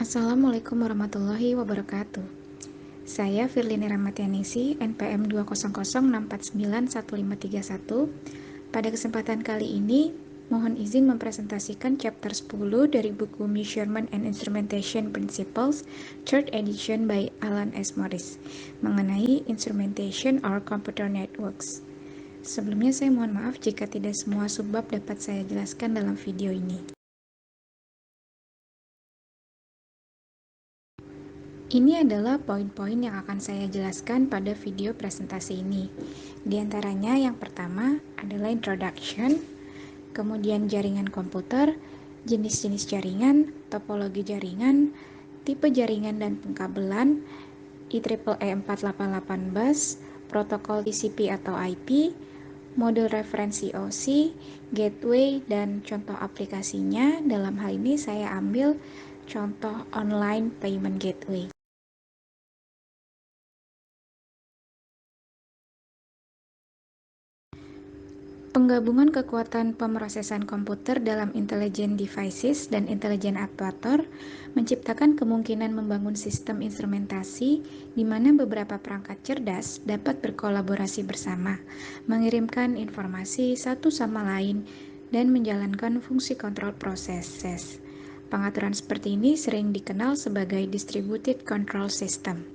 Assalamualaikum warahmatullahi wabarakatuh. Saya Firlini Ramatianisi, NPM 200649151. Pada kesempatan kali ini, mohon izin mempresentasikan chapter 10 dari buku Measurement and Instrumentation Principles, 3rd edition by Alan S. Morris, mengenai Instrumentation or Computer Networks. Sebelumnya saya mohon maaf jika tidak semua subbab dapat saya jelaskan dalam video ini. Ini adalah poin-poin yang akan saya jelaskan pada video presentasi ini. Di antaranya yang pertama adalah introduction, kemudian jaringan komputer, jenis-jenis jaringan, topologi jaringan, tipe jaringan dan pengkabelan, IEEE 488 bus, protokol TCP atau IP, modul referensi OSI, gateway, dan contoh aplikasinya. Dalam hal ini saya ambil contoh online payment gateway. Penggabungan kekuatan pemrosesan komputer dalam intelligent devices dan intelligent actuator menciptakan kemungkinan membangun sistem instrumentasi di mana beberapa perangkat cerdas dapat berkolaborasi bersama, mengirimkan informasi satu sama lain, dan menjalankan fungsi kontrol proses. Pengaturan seperti ini sering dikenal sebagai distributed control system.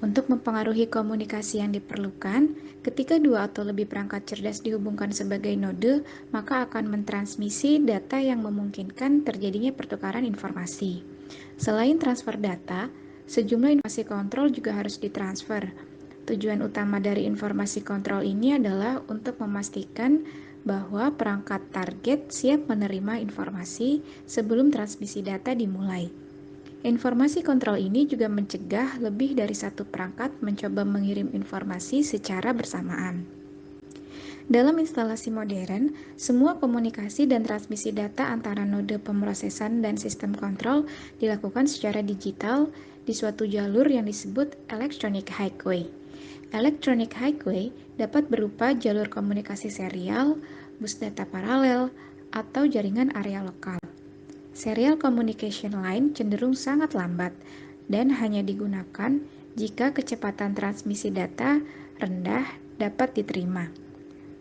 Untuk mempengaruhi komunikasi yang diperlukan, ketika dua atau lebih perangkat cerdas dihubungkan sebagai node, maka akan mentransmisi data yang memungkinkan terjadinya pertukaran informasi. Selain transfer data, sejumlah informasi kontrol juga harus ditransfer. Tujuan utama dari informasi kontrol ini adalah untuk memastikan bahwa perangkat target siap menerima informasi sebelum transmisi data dimulai. Informasi kontrol ini juga mencegah lebih dari satu perangkat mencoba mengirim informasi secara bersamaan. Dalam instalasi modern, semua komunikasi dan transmisi data antara node pemrosesan dan sistem kontrol dilakukan secara digital di suatu jalur yang disebut electronic highway. Electronic highway dapat berupa jalur komunikasi serial, bus data paralel, atau jaringan area lokal. Serial communication line cenderung sangat lambat dan hanya digunakan jika kecepatan transmisi data rendah dapat diterima.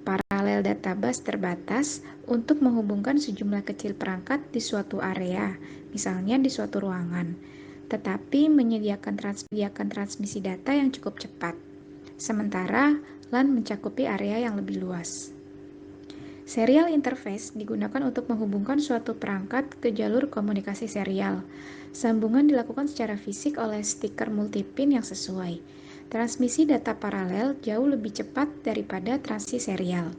Paralel data bus terbatas untuk menghubungkan sejumlah kecil perangkat di suatu area, misalnya di suatu ruangan, tetapi menyediakan transmisi data yang cukup cepat. Sementara LAN mencakupi area yang lebih luas. Serial interface digunakan untuk menghubungkan suatu perangkat ke jalur komunikasi serial. Sambungan dilakukan secara fisik oleh stiker multipin yang sesuai. Transmisi data paralel jauh lebih cepat daripada transmisi serial.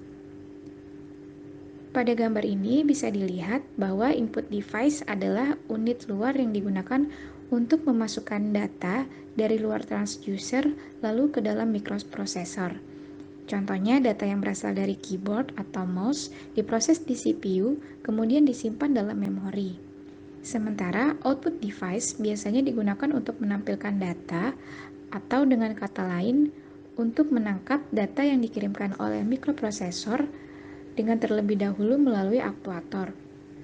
Pada gambar ini bisa dilihat bahwa input device adalah unit luar yang digunakan untuk memasukkan data dari luar transducer lalu ke dalam microprocessor. Contohnya, data yang berasal dari keyboard atau mouse diproses di CPU, kemudian disimpan dalam memori. Sementara, output device biasanya digunakan untuk menampilkan data, atau dengan kata lain, untuk menangkap data yang dikirimkan oleh mikroprosesor dengan terlebih dahulu melalui aktuator.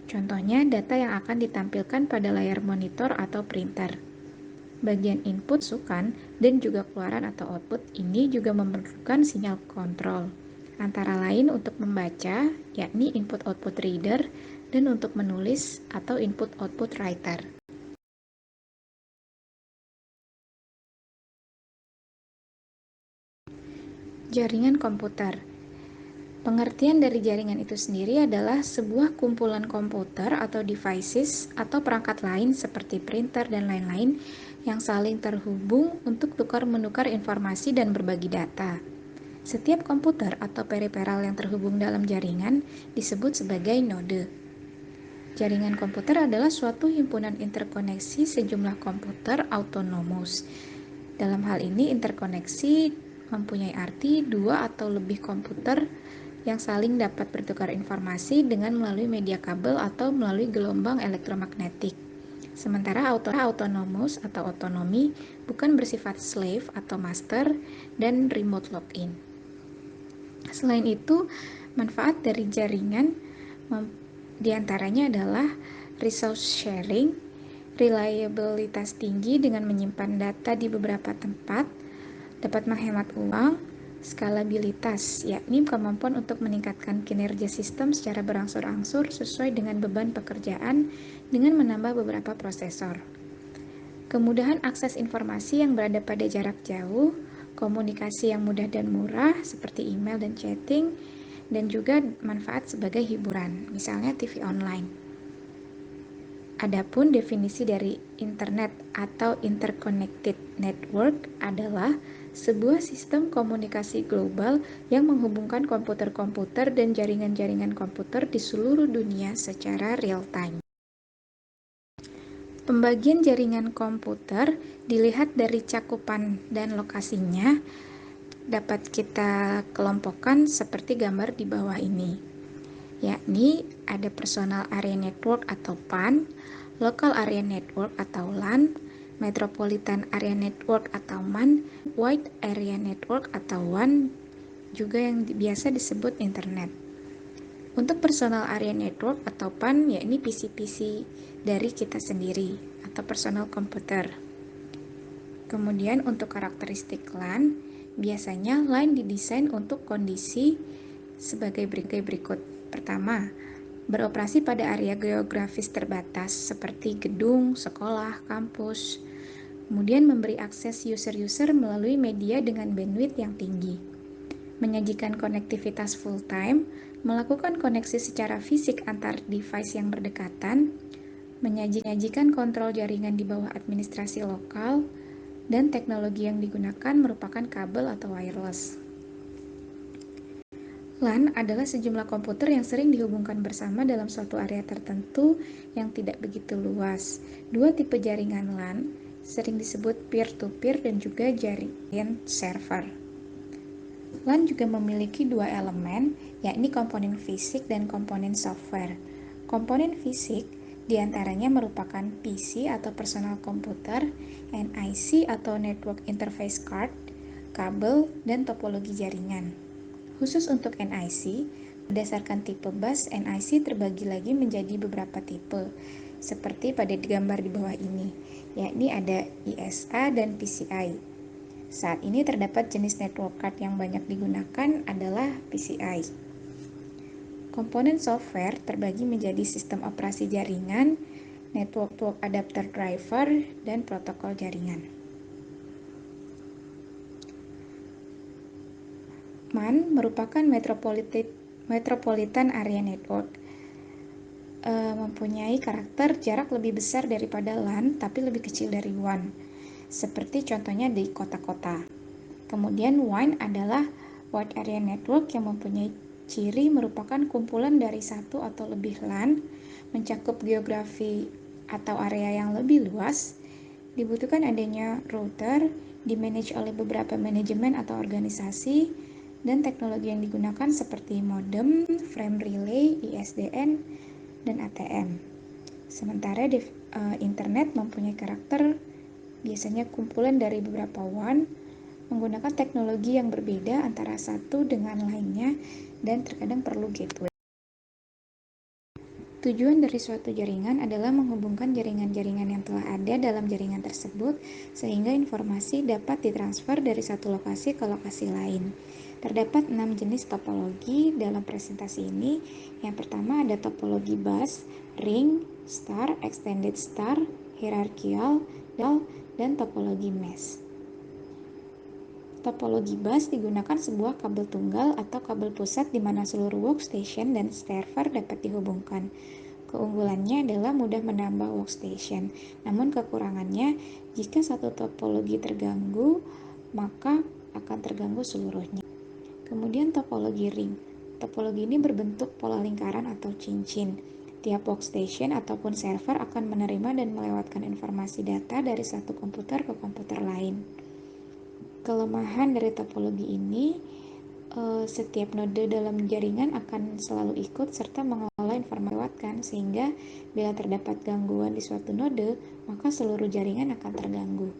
Contohnya, data yang akan ditampilkan pada layar monitor atau printer. Bagian input, masukan, dan juga keluaran atau output ini juga memerlukan sinyal kontrol, antara lain untuk membaca, yakni input-output reader, dan untuk menulis atau input-output writer. Jaringan komputer. Pengertian dari jaringan itu sendiri adalah sebuah kumpulan komputer atau devices atau perangkat lain seperti printer dan lain-lain yang saling terhubung untuk tukar-menukar informasi dan berbagi data. Setiap komputer atau periferal yang terhubung dalam jaringan disebut sebagai node. Jaringan komputer adalah suatu himpunan interkoneksi sejumlah komputer autonomous. Dalam hal ini, interkoneksi mempunyai arti dua atau lebih komputer yang saling dapat bertukar informasi dengan melalui media kabel atau melalui gelombang elektromagnetik. Sementara autonomous atau otonomi bukan bersifat slave atau master dan remote login. Selain itu, manfaat dari jaringan diantaranya adalah resource sharing, reliabilitas tinggi dengan menyimpan data di beberapa tempat, dapat menghemat uang, skalabilitas, yakni kemampuan untuk meningkatkan kinerja sistem secara berangsur-angsur sesuai dengan beban pekerjaan dengan menambah beberapa prosesor. Kemudahan akses informasi yang berada pada jarak jauh, komunikasi yang mudah dan murah seperti email dan chatting, dan juga manfaat sebagai hiburan, misalnya TV online. Adapun definisi dari internet atau interconnected network adalah sebuah sistem komunikasi global yang menghubungkan komputer-komputer dan jaringan-jaringan komputer di seluruh dunia secara real-time. Pembagian jaringan komputer dilihat dari cakupan dan lokasinya dapat kita kelompokkan seperti gambar di bawah ini, yakni ada Personal Area Network atau PAN, Local Area Network atau LAN, Metropolitan Area Network atau MAN, Wide Area Network atau WAN, juga yang biasa disebut Internet. Untuk Personal Area Network atau PAN, yakni PC-PC dari kita sendiri atau personal komputer. Kemudian untuk karakteristik LAN, biasanya LAN didesain untuk kondisi sebagai berikut. Pertama, beroperasi pada area geografis terbatas seperti gedung, sekolah, kampus. Kemudian memberi akses user-user melalui media dengan bandwidth yang tinggi. Menyajikan konektivitas full-time, melakukan koneksi secara fisik antar device yang berdekatan, menyajikan kontrol jaringan di bawah administrasi lokal, dan teknologi yang digunakan merupakan kabel atau wireless. LAN adalah sejumlah komputer yang sering dihubungkan bersama dalam suatu area tertentu yang tidak begitu luas. Dua tipe jaringan LAN sering disebut peer-to-peer dan juga jaringan server. LAN juga memiliki dua elemen, yakni komponen fisik dan komponen software. Komponen fisik diantaranya merupakan PC atau personal komputer, NIC atau Network Interface Card, kabel, dan topologi jaringan. Khusus untuk NIC, berdasarkan tipe bus, NIC terbagi lagi menjadi beberapa tipe, seperti pada gambar di bawah ini, yakni ada ISA dan PCI. Saat ini terdapat jenis network card yang banyak digunakan adalah PCI. Komponen software terbagi menjadi sistem operasi jaringan, network adapter driver, dan protokol jaringan. MAN merupakan Metropolitan Area Network, mempunyai karakter jarak lebih besar daripada LAN tapi lebih kecil dari WAN, seperti contohnya di kota-kota. Kemudian WAN adalah Wide Area Network yang mempunyai ciri merupakan kumpulan dari satu atau lebih LAN, mencakup geografi atau area yang lebih luas. Dibutuhkan adanya router, dimanage oleh beberapa manajemen atau organisasi, dan teknologi yang digunakan seperti modem, frame relay, ISDN, dan ATM. Sementara internet mempunyai karakter biasanya kumpulan dari beberapa WAN, menggunakan teknologi yang berbeda antara satu dengan lainnya, dan terkadang perlu gateway. Tujuan dari suatu jaringan adalah menghubungkan jaringan-jaringan yang telah ada dalam jaringan tersebut sehingga informasi dapat ditransfer dari satu lokasi ke lokasi lain. Terdapat 6 jenis topologi dalam presentasi ini. Yang pertama ada topologi bus, ring, star, extended star, hierarchical, dan topologi mesh. Topologi bus digunakan sebuah kabel tunggal atau kabel pusat di mana seluruh workstation dan server dapat dihubungkan. Keunggulannya adalah mudah menambah workstation, namun kekurangannya jika satu topologi terganggu, maka akan terganggu seluruhnya. Kemudian topologi ring. Topologi ini berbentuk pola lingkaran atau cincin. Tiap workstation ataupun server akan menerima dan melewatkan informasi data dari satu komputer ke komputer lain. Kelemahan dari topologi ini, setiap node dalam jaringan akan selalu ikut serta mengelola informasi lewatkan, sehingga bila terdapat gangguan di suatu node, maka seluruh jaringan akan terganggu.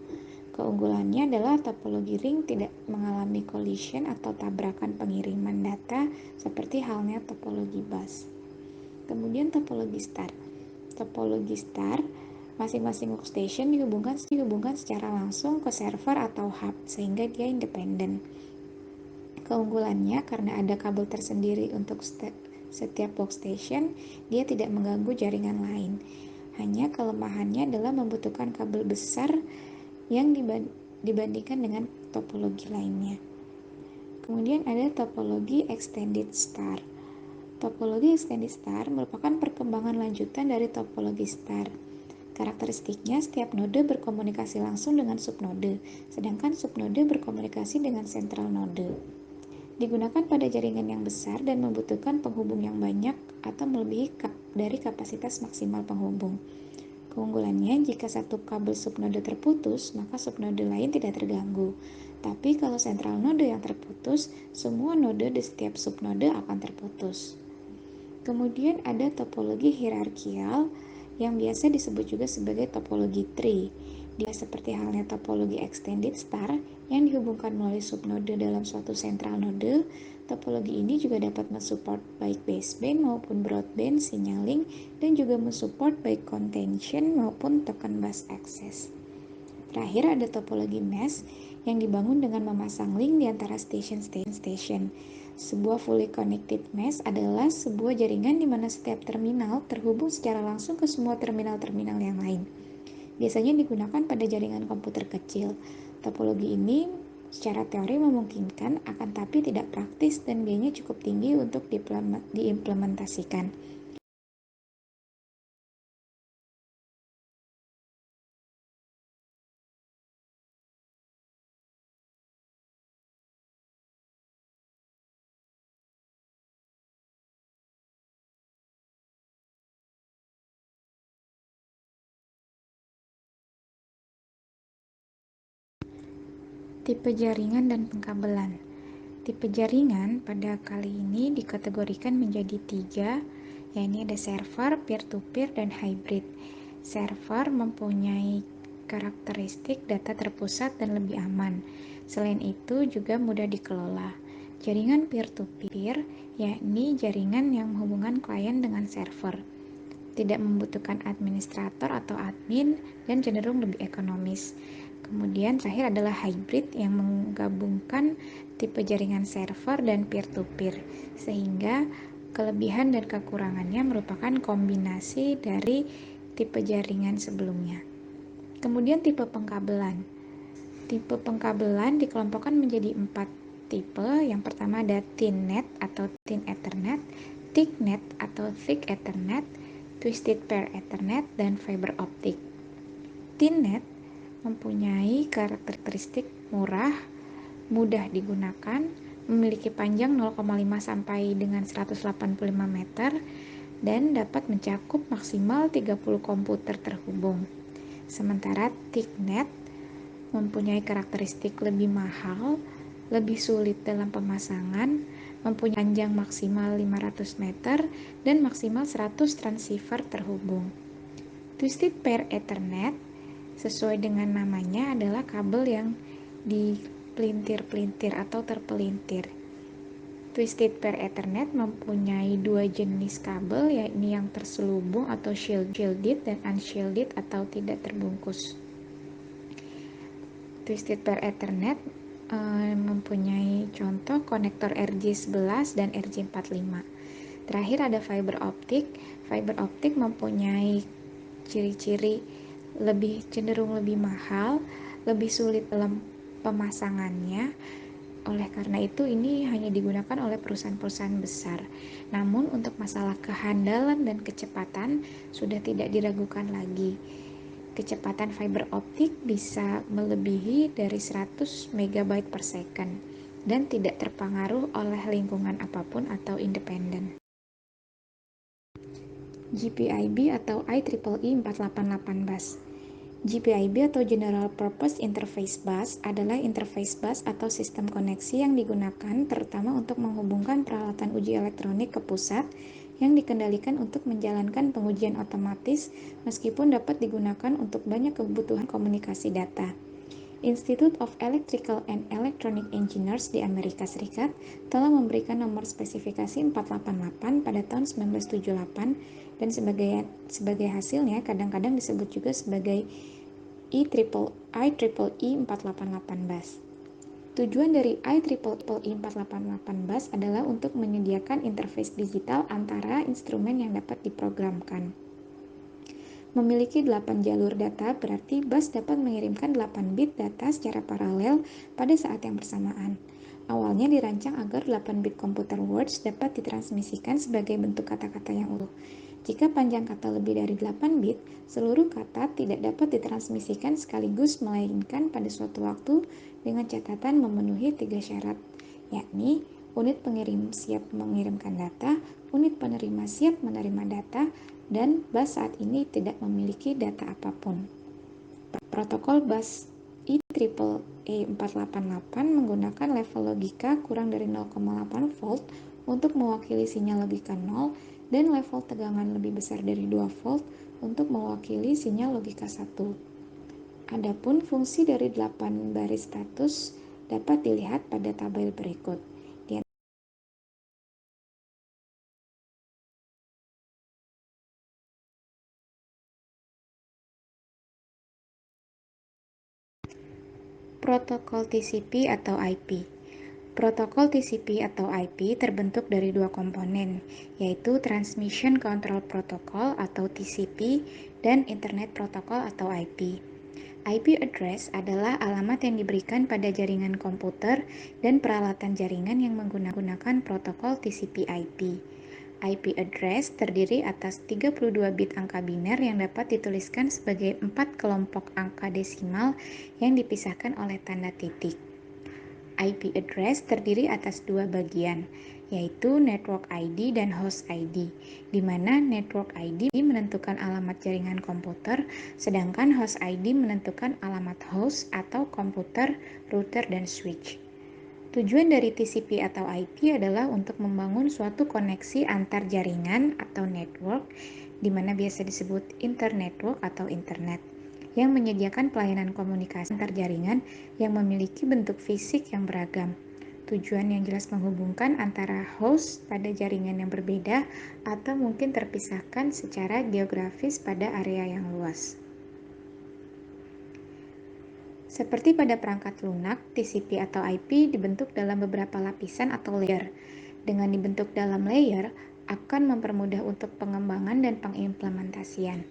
Keunggulannya adalah topologi ring tidak mengalami collision atau tabrakan pengiriman data seperti halnya topologi bus. Kemudian topologi star. Topologi star Masing-masing workstation dihubungkan secara langsung ke server atau hub, sehingga dia independen. Keunggulannya, karena ada kabel tersendiri untuk setiap workstation, dia tidak mengganggu jaringan lain. Hanya kelemahannya adalah membutuhkan kabel besar yang dibandingkan dengan topologi lainnya. Kemudian ada topologi extended star. Topologi extended star merupakan perkembangan lanjutan dari topologi star. Karakteristiknya, setiap node berkomunikasi langsung dengan subnode, sedangkan subnode berkomunikasi dengan central node. Digunakan pada jaringan yang besar dan membutuhkan penghubung yang banyak atau melebihi dari kapasitas maksimal penghubung. Keunggulannya, jika satu kabel subnode terputus, maka subnode lain tidak terganggu. Tapi kalau sentral node yang terputus, semua node di setiap subnode akan terputus. Kemudian ada topologi hierarkial yang biasa disebut juga sebagai topologi tree. Dia seperti halnya topologi extended star yang dihubungkan melalui subnode dalam suatu sentral node. Topologi ini juga dapat mensupport baik baseband maupun broadband signaling dan juga mensupport baik contention maupun token bus access. Terakhir ada topologi mesh yang dibangun dengan memasang link di antara station. Sebuah fully connected mesh adalah sebuah jaringan di mana setiap terminal terhubung secara langsung ke semua terminal-terminal yang lain. Biasanya digunakan pada jaringan komputer kecil. Topologi ini secara teori memungkinkan, akan tapi tidak praktis dan biayanya cukup tinggi untuk diimplementasikan. Tipe jaringan dan pengkabelan. Tipe jaringan pada kali ini dikategorikan menjadi 3, yaitu ada server, peer-to-peer, dan hybrid. Server mempunyai karakteristik data terpusat dan lebih aman. Selain itu juga mudah dikelola. Jaringan peer-to-peer, yakni jaringan yang menghubungkan klien dengan server. Tidak membutuhkan administrator atau admin dan cenderung lebih ekonomis. Kemudian terakhir adalah hybrid yang menggabungkan tipe jaringan server dan peer-to-peer, sehingga kelebihan dan kekurangannya merupakan kombinasi dari tipe jaringan sebelumnya. Kemudian tipe pengkabelan. Tipe pengkabelan dikelompokkan menjadi 4 tipe. Yang pertama ada Thin Net atau Thin Ethernet, Thick Net atau Thick Ethernet, Twisted Pair Ethernet, dan Fiber Optic. Thin Net mempunyai karakteristik murah, mudah digunakan, memiliki panjang 0,5 sampai dengan 185 meter, dan dapat mencakup maksimal 30 komputer terhubung. Sementara Thick Net mempunyai karakteristik lebih mahal, lebih sulit dalam pemasangan, mempunyai panjang maksimal 500 meter, dan maksimal 100 transceiver terhubung. Twisted Pair Ethernet sesuai dengan namanya adalah kabel yang dipelintir-pelintir atau terpelintir. Twisted Pair Ethernet mempunyai 2 jenis kabel, yakni yang terselubung atau shielded dan unshielded atau tidak terbungkus. Twisted Pair Ethernet mempunyai contoh konektor RJ11 dan RJ45. Terakhir ada fiber optic. Fiber optic mempunyai ciri-ciri cenderung lebih mahal, lebih sulit dalam pemasangannya. Oleh karena itu ini hanya digunakan oleh perusahaan-perusahaan besar. Namun untuk masalah kehandalan dan kecepatan sudah tidak diragukan lagi. Kecepatan fiber optik bisa melebihi dari 100 MB per second dan tidak terpengaruh oleh lingkungan apapun atau independen. GPIB atau IEEE 488 bus. GPIB atau General Purpose Interface Bus adalah interface bus atau sistem koneksi yang digunakan terutama untuk menghubungkan peralatan uji elektronik ke pusat yang dikendalikan untuk menjalankan pengujian otomatis meskipun dapat digunakan untuk banyak kebutuhan komunikasi data. Institute of Electrical and Electronic Engineers di Amerika Serikat telah memberikan nomor spesifikasi 488 pada tahun 1978 dan sebagai hasilnya kadang-kadang disebut juga sebagai IEEE 488 bus. Tujuan dari IEEE 488 bus adalah untuk menyediakan interface digital antara instrumen yang dapat diprogramkan. Memiliki 8 jalur data berarti bus dapat mengirimkan 8 bit data secara paralel pada saat yang bersamaan. Awalnya dirancang agar 8 bit computer words dapat ditransmisikan sebagai bentuk kata-kata yang utuh. Jika panjang kata lebih dari 8 bit, seluruh kata tidak dapat ditransmisikan sekaligus melainkan pada suatu waktu dengan catatan memenuhi 3 syarat, yakni unit pengirim siap mengirimkan data, unit penerima siap menerima data, dan bus saat ini tidak memiliki data apapun. Protokol bus IEEE 488 menggunakan level logika kurang dari 0,8 volt untuk mewakili sinyal logika 0 dan level tegangan lebih besar dari 2 volt untuk mewakili sinyal logika 1. Adapun fungsi dari 8 baris status dapat dilihat pada tabel berikut. Protokol TCP atau IP. Protokol TCP atau IP terbentuk dari dua komponen, yaitu Transmission Control Protocol atau TCP dan Internet Protocol atau IP. IP address adalah alamat yang diberikan pada jaringan komputer dan peralatan jaringan yang menggunakan protokol TCP/IP. IP address terdiri atas 32 bit angka biner yang dapat dituliskan sebagai 4 kelompok angka desimal yang dipisahkan oleh tanda titik. IP address terdiri atas dua bagian, yaitu Network ID dan Host ID, di mana Network ID menentukan alamat jaringan komputer, sedangkan Host ID menentukan alamat host atau komputer, router, dan switch. Tujuan dari TCP atau IP adalah untuk membangun suatu koneksi antar jaringan atau network, di mana biasa disebut internetwork atau internet, yang menyediakan pelayanan komunikasi antar jaringan yang memiliki bentuk fisik yang beragam. Tujuan yang jelas menghubungkan antara host pada jaringan yang berbeda atau mungkin terpisahkan secara geografis pada area yang luas. Seperti pada perangkat lunak, TCP atau IP dibentuk dalam beberapa lapisan atau layer. Dengan dibentuk dalam layer, akan mempermudah untuk pengembangan dan pengimplementasian.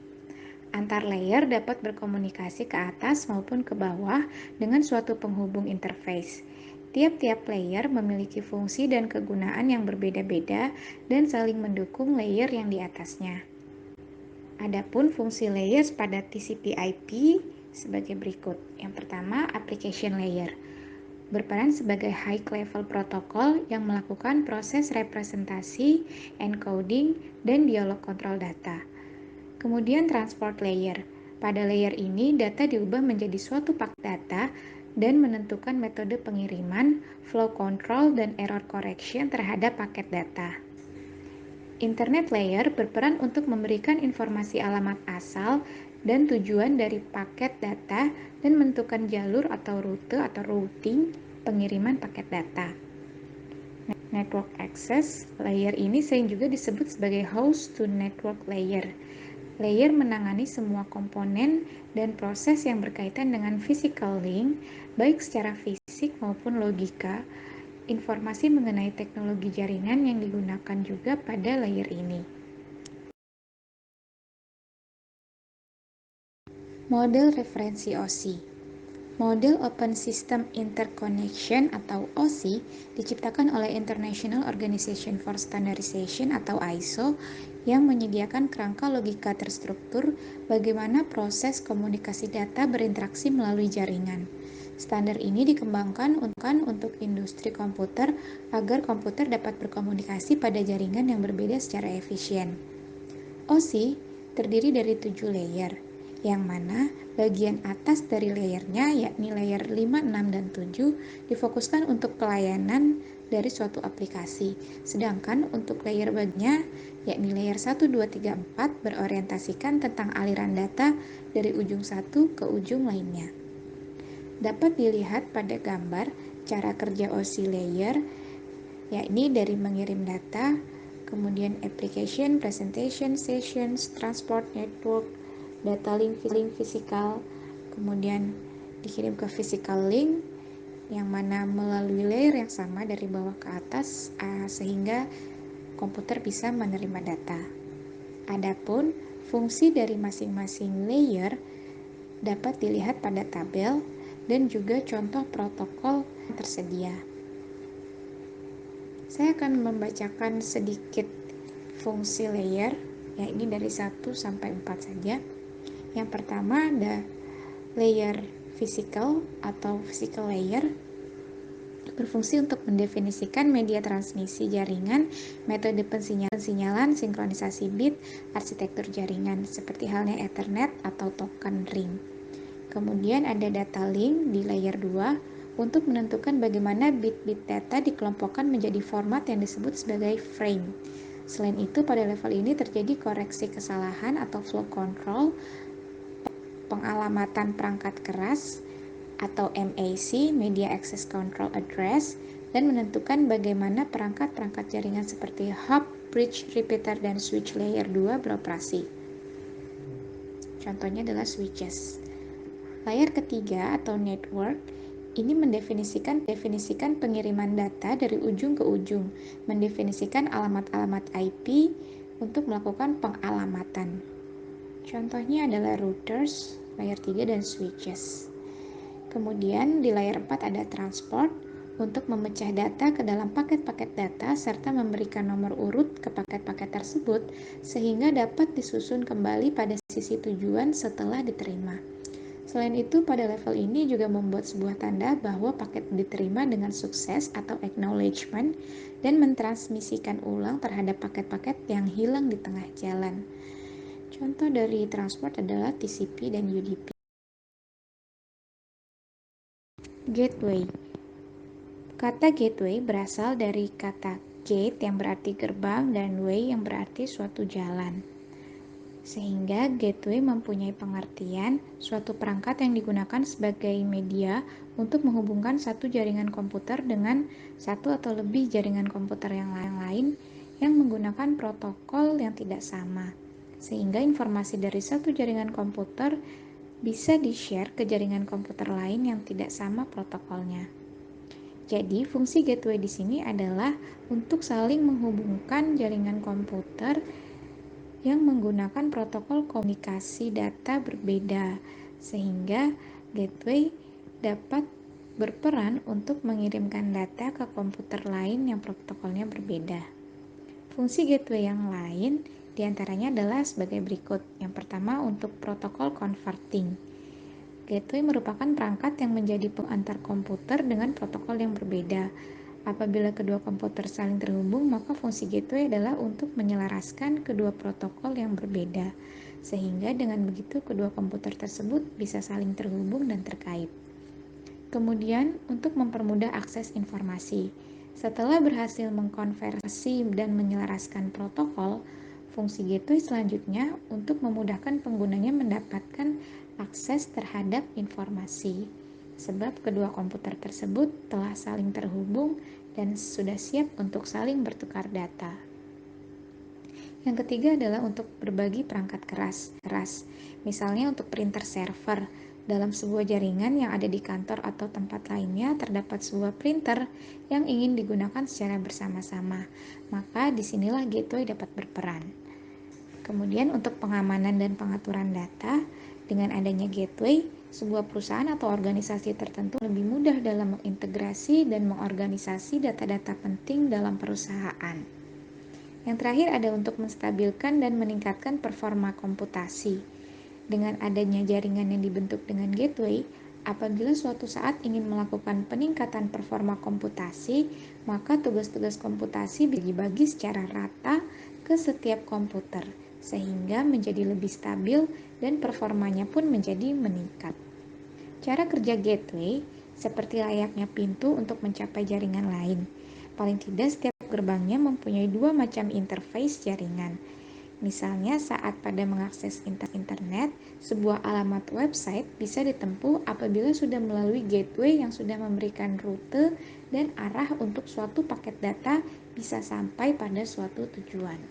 Antar layer dapat berkomunikasi ke atas maupun ke bawah dengan suatu penghubung interface. Tiap-tiap layer memiliki fungsi dan kegunaan yang berbeda-beda dan saling mendukung layer yang di atasnya. Adapun fungsi layers pada TCP/IP sebagai berikut. Yang pertama, application layer. Berperan sebagai high level protokol yang melakukan proses representasi, encoding, dan dialog kontrol data. Kemudian transport layer. Pada layer ini, data diubah menjadi suatu paket data dan menentukan metode pengiriman, flow control, dan error correction terhadap paket data. Internet layer berperan untuk memberikan informasi alamat asal dan tujuan dari paket data dan menentukan jalur atau rute atau routing pengiriman paket data. Network access layer ini sering juga disebut sebagai host to network layer. Layer menangani semua komponen dan proses yang berkaitan dengan physical link, baik secara fisik maupun logika. Informasi mengenai teknologi jaringan yang digunakan juga pada layer ini. Model referensi OSI. Model Open System Interconnection atau OSI diciptakan oleh International Organization for Standardization atau ISO yang menyediakan kerangka logika terstruktur bagaimana proses komunikasi data berinteraksi melalui jaringan. Standar ini dikembangkan untuk industri komputer agar komputer dapat berkomunikasi pada jaringan yang berbeda secara efisien. OSI terdiri dari 7 layer, yang mana bagian atas dari layernya, yakni layer 5, 6, dan 7, difokuskan untuk pelayanan dari suatu aplikasi. Sedangkan untuk layer bagiannya, yakni layer 1, 2, 3, 4, berorientasikan tentang aliran data dari ujung satu ke ujung lainnya. Dapat dilihat pada gambar cara kerja OSI layer, yakni dari mengirim data, kemudian application, presentation, sessions, transport, network, data link physical, kemudian dikirim ke physical link, yang mana melalui layer yang sama dari bawah ke atas, sehingga komputer bisa menerima data. Adapun fungsi dari masing-masing layer dapat dilihat pada tabel dan juga contoh protokol yang tersedia. Saya akan membacakan sedikit fungsi layer, yakni dari 1 sampai 4 saja. Yang pertama ada layer physical atau physical layer, berfungsi untuk mendefinisikan media transmisi jaringan, metode pensinyalan, sinkronisasi bit, arsitektur jaringan, seperti halnya Ethernet atau token ring. Kemudian ada data link di layer 2 untuk menentukan bagaimana bit-bit data dikelompokkan menjadi format yang disebut sebagai frame. Selain itu, pada level ini terjadi koreksi kesalahan atau flow control, pengalamatan perangkat keras atau MAC, Media Access Control Address, dan menentukan bagaimana perangkat-perangkat jaringan seperti hub, bridge, repeater, dan switch layer 2 beroperasi. Contohnya adalah switches. Layer ketiga atau network ini mendefinisikan pengiriman data dari ujung ke ujung, mendefinisikan alamat-alamat IP untuk melakukan pengalamatan. Contohnya adalah routers, layer 3, dan switches. Kemudian di layer 4 ada transport untuk memecah data ke dalam paket-paket data serta memberikan nomor urut ke paket-paket tersebut sehingga dapat disusun kembali pada sisi tujuan setelah diterima. Selain itu, pada level ini juga membuat sebuah tanda bahwa paket diterima dengan sukses atau acknowledgement dan mentransmisikan ulang terhadap paket-paket yang hilang di tengah jalan. Contoh dari transport adalah TCP dan UDP. Gateway. Kata gateway berasal dari kata gate yang berarti gerbang dan way yang berarti suatu jalan. Sehingga gateway mempunyai pengertian suatu perangkat yang digunakan sebagai media untuk menghubungkan satu jaringan komputer dengan satu atau lebih jaringan komputer yang lain yang menggunakan protokol yang tidak sama. Sehingga informasi dari satu jaringan komputer bisa di-share ke jaringan komputer lain yang tidak sama protokolnya. Jadi, fungsi gateway di sini adalah untuk saling menghubungkan jaringan komputer yang menggunakan protokol komunikasi data berbeda, sehingga gateway dapat berperan untuk mengirimkan data ke komputer lain yang protokolnya berbeda. Fungsi gateway yang lain diantaranya adalah sebagai berikut. Yang pertama, untuk protokol converting. Gateway merupakan perangkat yang menjadi pengantar komputer dengan protokol yang berbeda. Apabila kedua komputer saling terhubung, maka fungsi gateway adalah untuk menyelaraskan kedua protokol yang berbeda, sehingga dengan begitu kedua komputer tersebut bisa saling terhubung dan terkait. Kemudian, untuk mempermudah akses informasi, setelah berhasil mengkonversi dan menyelaraskan protokol, fungsi gateway selanjutnya untuk memudahkan penggunanya mendapatkan akses terhadap informasi, sebab kedua komputer tersebut telah saling terhubung dan sudah siap untuk saling bertukar data. Yang ketiga adalah untuk berbagi perangkat keras. Misalnya untuk printer server. Dalam sebuah jaringan yang ada di kantor atau tempat lainnya terdapat sebuah printer yang ingin digunakan secara bersama-sama. Maka disinilah gateway dapat berperan. Kemudian untuk pengamanan dan pengaturan data, dengan adanya gateway, sebuah perusahaan atau organisasi tertentu lebih mudah dalam mengintegrasi dan mengorganisasi data-data penting dalam perusahaan. Yang terakhir ada untuk menstabilkan dan meningkatkan performa komputasi. Dengan adanya jaringan yang dibentuk dengan gateway, apabila suatu saat ingin melakukan peningkatan performa komputasi, maka tugas-tugas komputasi dibagi secara rata ke setiap komputer, sehingga menjadi lebih stabil dan performanya pun menjadi meningkat. Cara kerja gateway seperti layaknya pintu untuk mencapai jaringan lain. Paling tidak setiap gerbangnya mempunyai dua macam interface jaringan. Misalnya saat pada mengakses internet, sebuah alamat website bisa ditempuh apabila sudah melalui gateway yang sudah memberikan rute dan arah untuk suatu paket data bisa sampai pada suatu tujuan.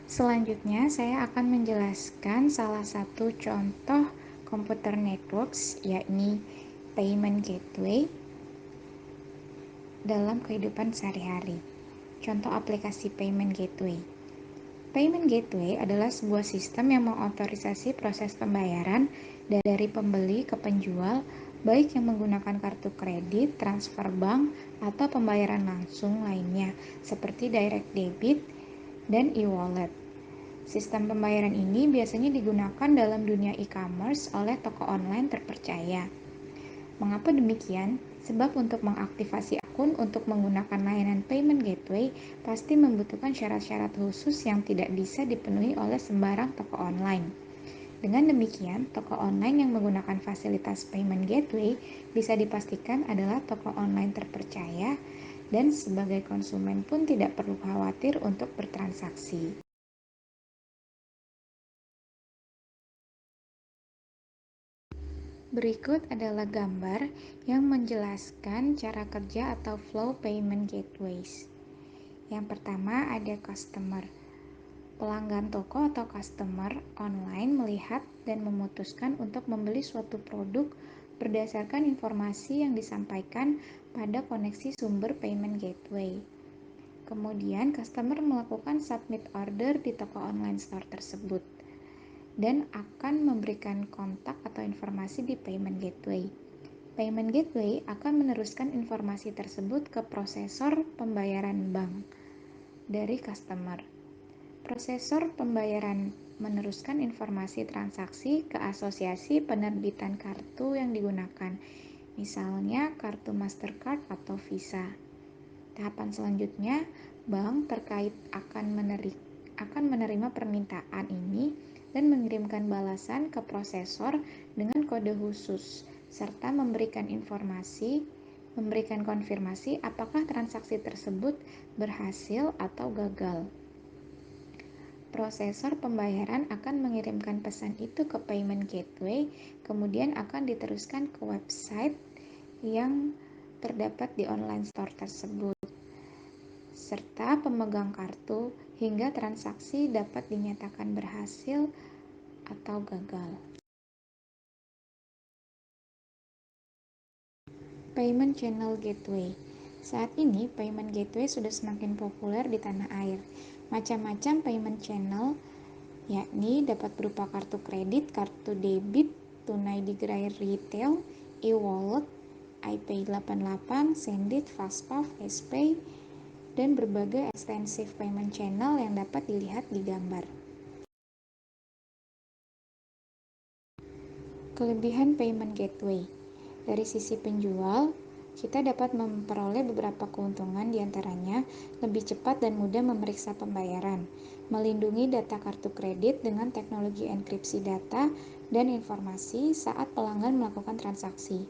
Selanjutnya, saya akan menjelaskan salah satu contoh computer networks, yakni payment gateway dalam kehidupan sehari-hari. Contoh aplikasi payment gateway. Payment gateway adalah sebuah sistem yang mengotorisasi proses pembayaran dari pembeli ke penjual, baik yang menggunakan kartu kredit, transfer bank, atau pembayaran langsung lainnya, seperti direct debit dan e-wallet. Sistem pembayaran ini biasanya digunakan dalam dunia e-commerce oleh toko online terpercaya. Mengapa demikian? Sebab untuk mengaktifasi akun untuk menggunakan layanan payment gateway pasti membutuhkan syarat-syarat khusus yang tidak bisa dipenuhi oleh sembarang toko online. Dengan demikian, toko online yang menggunakan fasilitas payment gateway bisa dipastikan adalah toko online terpercaya dan sebagai konsumen pun tidak perlu khawatir untuk bertransaksi. Berikut adalah gambar yang menjelaskan cara kerja atau flow payment gateways. Yang pertama ada customer. Pelanggan toko atau customer online melihat dan memutuskan untuk membeli suatu produk berdasarkan informasi yang disampaikan pada koneksi sumber payment gateway. Kemudian customer melakukan submit order di toko online store tersebut dan akan memberikan kontak atau informasi di payment gateway. Payment gateway akan meneruskan informasi tersebut ke prosesor pembayaran bank dari customer. Prosesor pembayaran meneruskan informasi transaksi ke asosiasi penerbitan kartu yang digunakan, misalnya kartu Mastercard atau Visa. Tahapan selanjutnya, bank terkait akan menerima permintaan ini dan mengirimkan balasan ke prosesor dengan kode khusus, serta memberikan konfirmasi apakah transaksi tersebut berhasil atau gagal. Prosesor pembayaran akan mengirimkan pesan itu ke payment gateway, kemudian akan diteruskan ke website yang terdapat di online store tersebut, serta pemegang kartu hingga transaksi dapat dinyatakan berhasil atau gagal. Payment Channel Gateway. Saat ini, payment gateway sudah semakin populer di tanah air. Macam-macam payment channel, yakni dapat berupa kartu kredit, kartu debit, tunai di gerai retail, e-wallet, iPay88, Sendit, Fastpaw, Fastpay, dan berbagai ekstensif payment channel yang dapat dilihat di gambar. Kelebihan payment gateway. Dari sisi penjual, kita dapat memperoleh beberapa keuntungan, diantaranya lebih cepat dan mudah memeriksa pembayaran, melindungi data kartu kredit dengan teknologi enkripsi data dan informasi saat pelanggan melakukan transaksi.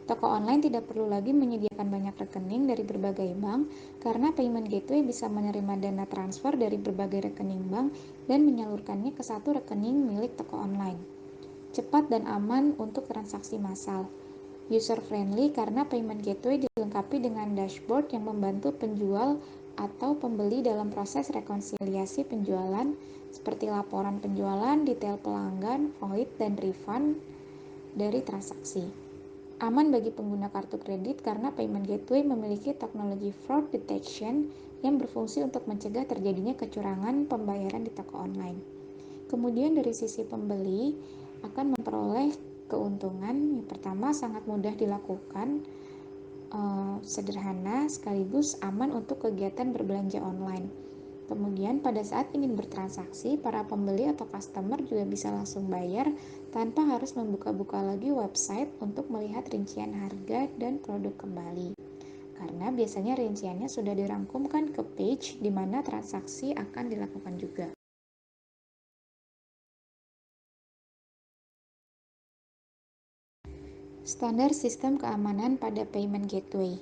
Toko online tidak perlu lagi menyediakan banyak rekening dari berbagai bank karena payment gateway bisa menerima dana transfer dari berbagai rekening bank dan menyalurkannya ke satu rekening milik toko online. Cepat dan aman untuk transaksi massal. User friendly karena payment gateway dilengkapi dengan dashboard yang membantu penjual atau pembeli dalam proses rekonsiliasi penjualan seperti laporan penjualan, detail pelanggan, void, dan refund dari transaksi. Aman bagi pengguna kartu kredit karena payment gateway memiliki teknologi fraud detection yang berfungsi untuk mencegah terjadinya kecurangan pembayaran di toko online. Kemudian dari sisi pembeli akan memperoleh keuntungan. Yang pertama, sangat mudah dilakukan, sederhana sekaligus aman untuk kegiatan berbelanja online. Kemudian pada saat ingin bertransaksi, para pembeli atau customer juga bisa langsung bayar tanpa harus membuka-buka lagi website untuk melihat rincian harga dan produk kembali. Karena biasanya rinciannya sudah dirangkumkan ke page di mana transaksi akan dilakukan juga. Standar sistem keamanan pada payment gateway.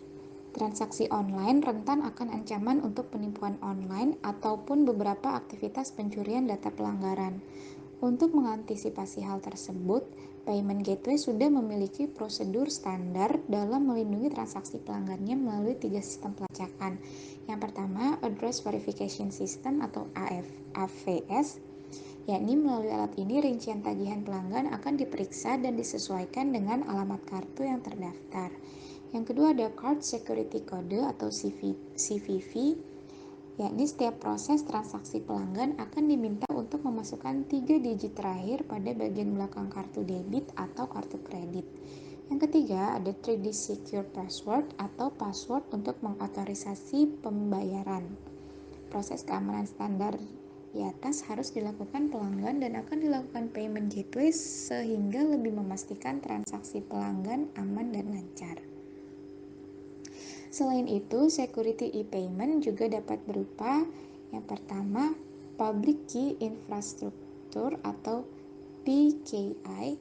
Transaksi online rentan akan ancaman untuk penipuan online ataupun beberapa aktivitas pencurian data pelanggaran. Untuk mengantisipasi hal tersebut, payment gateway sudah memiliki prosedur standar dalam melindungi transaksi pelanggannya melalui 3 sistem pelacakan. Yang pertama, Address Verification System atau AVS, yakni melalui alat ini rincian tagihan pelanggan akan diperiksa dan disesuaikan dengan alamat kartu yang terdaftar. Yang kedua ada Card Security Code atau CVV, yakni setiap proses transaksi pelanggan akan diminta untuk memasukkan 3 digit terakhir pada bagian belakang kartu debit atau kartu kredit. Yang ketiga ada 3D Secure Password atau password untuk mengotorisasi pembayaran. Proses keamanan standar di atas harus dilakukan pelanggan dan akan dilakukan payment gateway sehingga lebih memastikan transaksi pelanggan aman dan lancar. Selain itu, security e-payment juga dapat berupa yang pertama, Public Key Infrastructure atau PKI,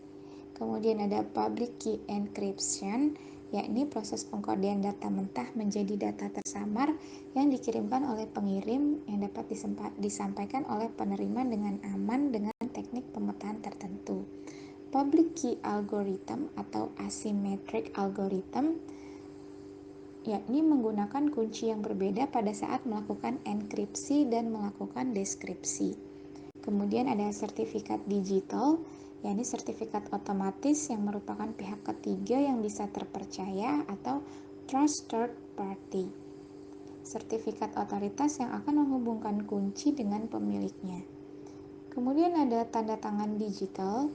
kemudian ada Public Key Encryption, yakni proses pengkodean data mentah menjadi data tersamar yang dikirimkan oleh pengirim yang dapat disampaikan oleh penerima dengan aman dengan teknik pemetaan tertentu. Public Key Algorithm atau Asymmetric Algorithm, yakni menggunakan kunci yang berbeda pada saat melakukan enkripsi dan melakukan deskripsi. Kemudian ada sertifikat digital, yakni sertifikat otomatis yang merupakan pihak ketiga yang bisa terpercaya atau trust third party. Sertifikat otoritas yang akan menghubungkan kunci dengan pemiliknya. Kemudian ada tanda tangan digital,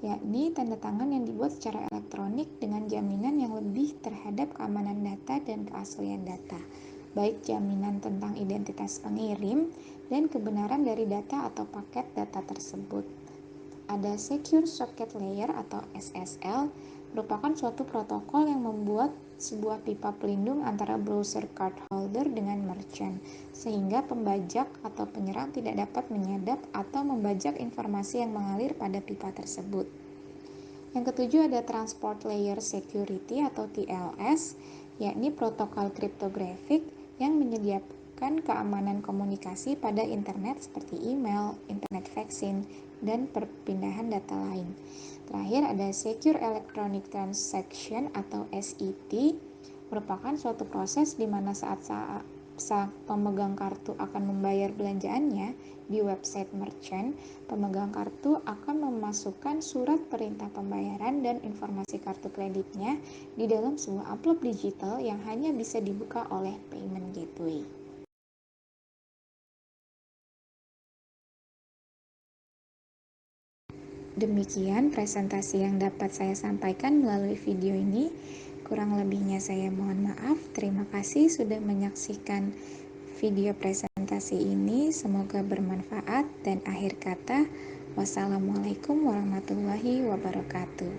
yakni tanda tangan yang dibuat secara elektronik dengan jaminan yang lebih terhadap keamanan data dan keaslian data, baik jaminan tentang identitas pengirim dan kebenaran dari data atau paket data tersebut. Ada Secure Socket Layer atau SSL, merupakan suatu protokol yang membuat sebuah pipa pelindung antara browser card holder dengan merchant, sehingga pembajak atau penyerang tidak dapat menyadap atau membajak informasi yang mengalir pada pipa tersebut. Yang ketujuh ada Transport Layer Security atau TLS, yakni protokol kriptografik yang menyediakan keamanan komunikasi pada internet seperti email, internet faxing, dan perpindahan data lain. Terakhir ada Secure Electronic Transaction atau SET, merupakan suatu proses di mana saat pemegang kartu akan membayar belanjaannya di website merchant, pemegang kartu akan memasukkan surat perintah pembayaran dan informasi kartu kreditnya di dalam sebuah amplop digital yang hanya bisa dibuka oleh payment gateway. Demikian presentasi yang dapat saya sampaikan melalui video ini. Kurang lebihnya saya mohon maaf. Terima kasih sudah menyaksikan video presentasi ini. Semoga bermanfaat dan akhir kata, wassalamualaikum warahmatullahi wabarakatuh.